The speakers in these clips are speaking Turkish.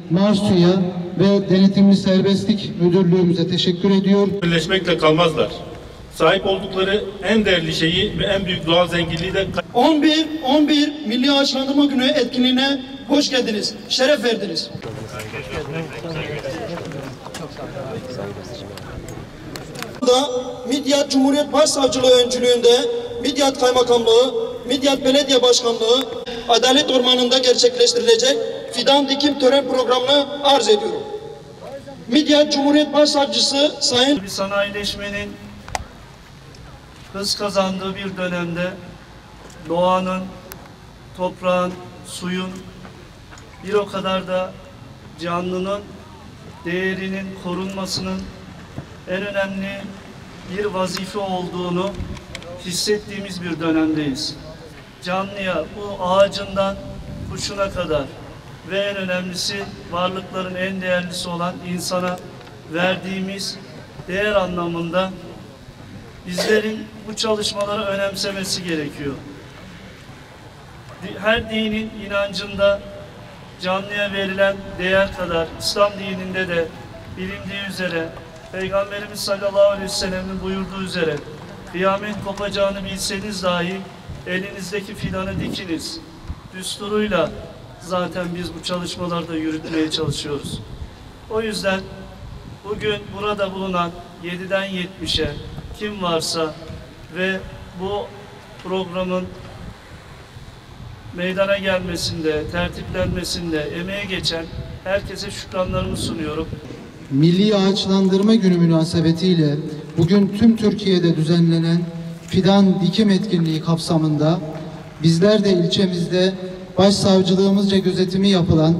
Marsu'ya ve Denetimli Serbestlik Müdürlüğümüze teşekkür ediyor. Birleşmekle kalmazlar. Sahip oldukları en değerli şeyi ve en büyük doğal zenginliği de 11 Milli Ağaçlandırma Günü etkinliğine hoş geldiniz, şeref verdiniz. Midyat Cumhuriyet Başsavcılığı öncülüğünde Midyat Kaymakamlığı, Midyat Belediye Başkanlığı Adalet Ormanı'nda gerçekleştirilecek fidan dikim tören programını arz ediyorum. Midyat Cumhuriyet Başsavcısı Sayın Sanayileşmenin hız kazandığı bir dönemde doğanın, toprağın, suyun bir o kadar da canlının değerinin korunmasının en önemli bir vazife olduğunu hissettiğimiz bir dönemdeyiz. Canlıya, bu ağacından kuşuna kadar ve en önemlisi varlıkların en değerlisi olan insana verdiğimiz değer anlamında bizlerin bu çalışmaları önemsemesi gerekiyor. Her dinin inancında canlıya verilen değer kadar İslam dininde de bilindiği üzere Peygamberimiz sallallahu aleyhi ve sellem'in buyurduğu üzere kıyamet kopacağını bilseniz dahi elinizdeki fidanı dikiniz düsturuyla zaten biz bu çalışmalarda yürütmeye çalışıyoruz. O yüzden bugün burada bulunan 7'den 70'e kim varsa ve bu programın meydana gelmesinde, tertiplenmesinde emeği geçen herkese şükranlarımı sunuyorum. Milli Ağaçlandırma Günü münasebetiyle bugün tüm Türkiye'de düzenlenen fidan dikim etkinliği kapsamında bizler de ilçemizde başsavcılığımızca gözetimi yapılan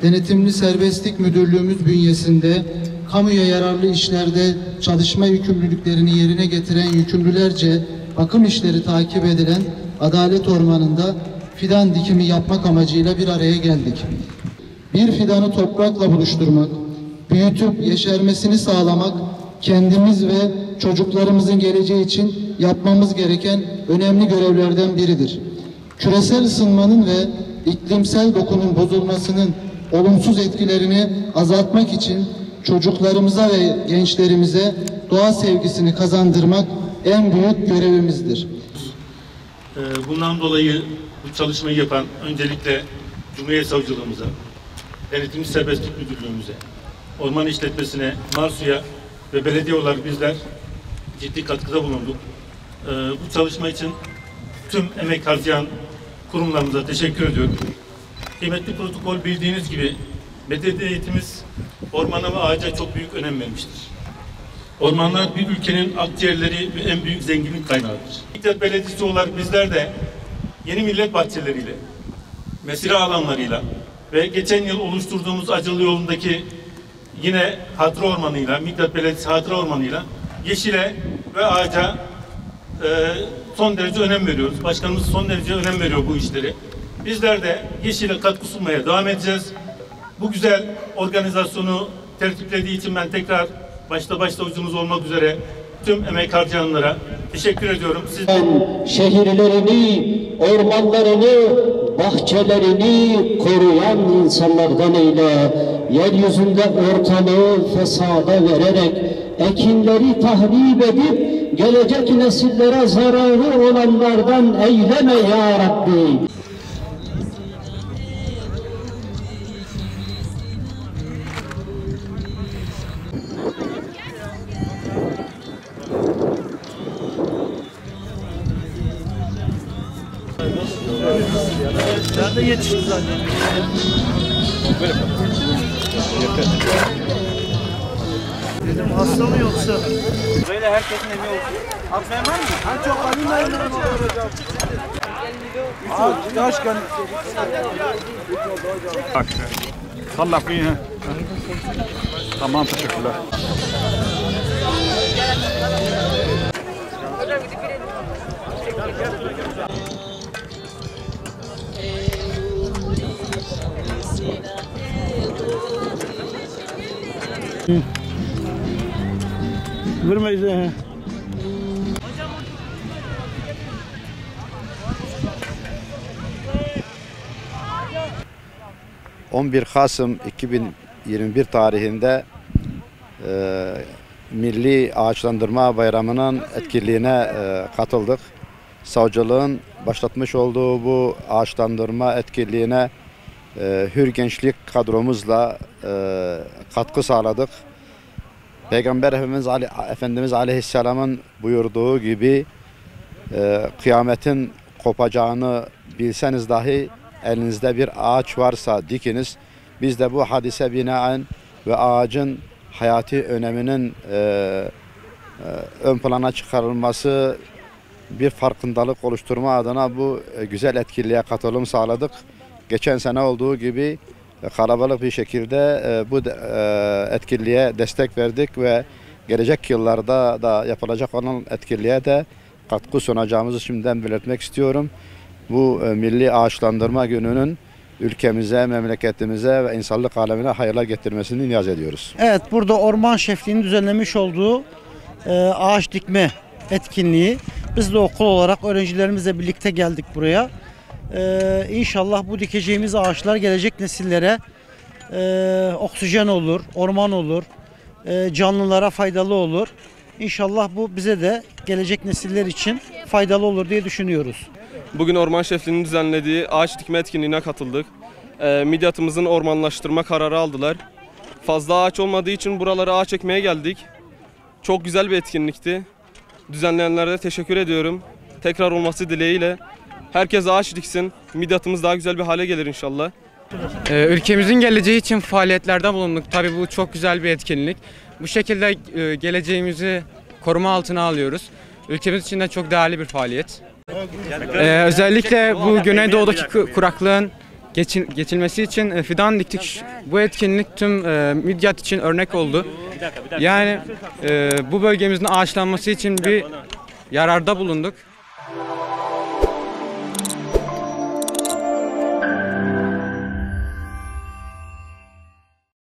Denetimli Serbestlik Müdürlüğümüz bünyesinde kamuya yararlı işlerde çalışma yükümlülüklerini yerine getiren yükümlülerce bakım işleri takip edilen Adalet Ormanı'nda fidan dikimi yapmak amacıyla bir araya geldik. Bir fidanı toprakla buluşturmak, büyütüp yeşermesini sağlamak, kendimiz ve çocuklarımızın geleceği için yapmamız gereken önemli görevlerden biridir. Küresel ısınmanın ve iklimsel dokunun bozulmasının olumsuz etkilerini azaltmak için çocuklarımıza ve gençlerimize doğa sevgisini kazandırmak en büyük görevimizdir. Bundan dolayı bu çalışmayı yapan öncelikle Cumhuriyet Savcılığımıza, Denetimli Serbestlik Müdürlüğümüze, Orman İşletmesi'ne, Marsu'ya ve belediye olarak bizler ciddi katkıda bulunduk. Bu çalışma için tüm emek harcayan kurumlarımıza teşekkür ediyorum. Kıymetli protokol bildiğiniz gibi medeniyetimiz ormana ve ağaca çok büyük önem vermiştir. Ormanlar bir ülkenin akciğerleri ve en büyük zenginlik kaynağıdır. Midyat Belediyesi olarak bizler de yeni millet bahçeleriyle, mesire alanlarıyla ve geçen yıl oluşturduğumuz Acılı yolundaki yine hatıra ormanıyla, Midyat Belediyesi hatıra ormanıyla yeşile ve ağaca son derece önem veriyoruz. Başkanımız son derece önem veriyor bu işleri. Bizler de yeşile katkı sunmaya devam edeceğiz. Bu güzel organizasyonu tertiplediği için ben tekrar başta başsavcımız olmak üzere tüm emek harcayanlara teşekkür ediyorum. Şehirlerini, ormanlarını, bahçelerini koruyan insanlardan eyle. Yeryüzünde ortalığı fesada vererek ekinleri tahrip edip gelecek nesillere zararı olanlardan eyleme ya Rabbi. Ben de yetiştim zaten. Dedim hasta mı yoksa? Böyle herkesin emeği olsun. Atmayan var mı? Ben çok alayım ben. Başkan. Bak. Sallah iyi. Tamam teşekkürler. Vermeyiz ha. 11 Kasım 2021 tarihinde Milli Ağaçlandırma Bayramı'nın etkinliğine katıldık. Savcılığın başlatmış olduğu bu ağaçlandırma etkinliğine hür gençlik kadromuzla katkı sağladık. Peygamber Efendimiz Aleyhisselam'ın buyurduğu gibi kıyametin kopacağını bilseniz dahi elinizde bir ağaç varsa dikiniz. Biz de bu hadise binaen ve ağacın hayati öneminin ön plana çıkarılması, bir farkındalık oluşturma adına bu güzel etkinliğe katılım sağladık. Geçen sene olduğu gibi kalabalık bir şekilde bu etkinliğe destek verdik ve gelecek yıllarda da yapılacak olan etkinliğe de katkı sunacağımızı şimdiden belirtmek istiyorum. Bu Milli Ağaçlandırma Günü'nün ülkemize, memleketimize ve insanlık alemine hayırlar getirmesini niyaz ediyoruz. Evet, burada Orman Şefliği'nin düzenlemiş olduğu ağaç dikme etkinliği. Biz de okul olarak öğrencilerimizle birlikte geldik buraya. İnşallah bu dikeceğimiz ağaçlar gelecek nesillere oksijen olur, orman olur, canlılara faydalı olur. İnşallah bu bize de gelecek nesiller için faydalı olur diye düşünüyoruz. Bugün Orman Şefliği'nin düzenlediği ağaç dikme etkinliğine katıldık. Midyatımızın ormanlaştırma kararı aldılar. Fazla ağaç olmadığı için buralara ağaç ekmeye geldik. Çok güzel bir etkinlikti. Düzenleyenlere de teşekkür ediyorum. Tekrar olması dileğiyle. Herkes ağaç diksin. Midyatımız daha güzel bir hale gelir inşallah. Ülkemizin geleceği için faaliyetlerde bulunduk. Tabii bu çok güzel bir etkinlik. Bu şekilde geleceğimizi koruma altına alıyoruz. Ülkemiz için de çok değerli bir faaliyet. Özellikle bu Güneydoğu'daki kuraklığın geçilmesi için fidan diktik. Bu etkinlik tüm Midyat için örnek oldu. Yani bu bölgemizin ağaçlanması için bir yararda bulunduk.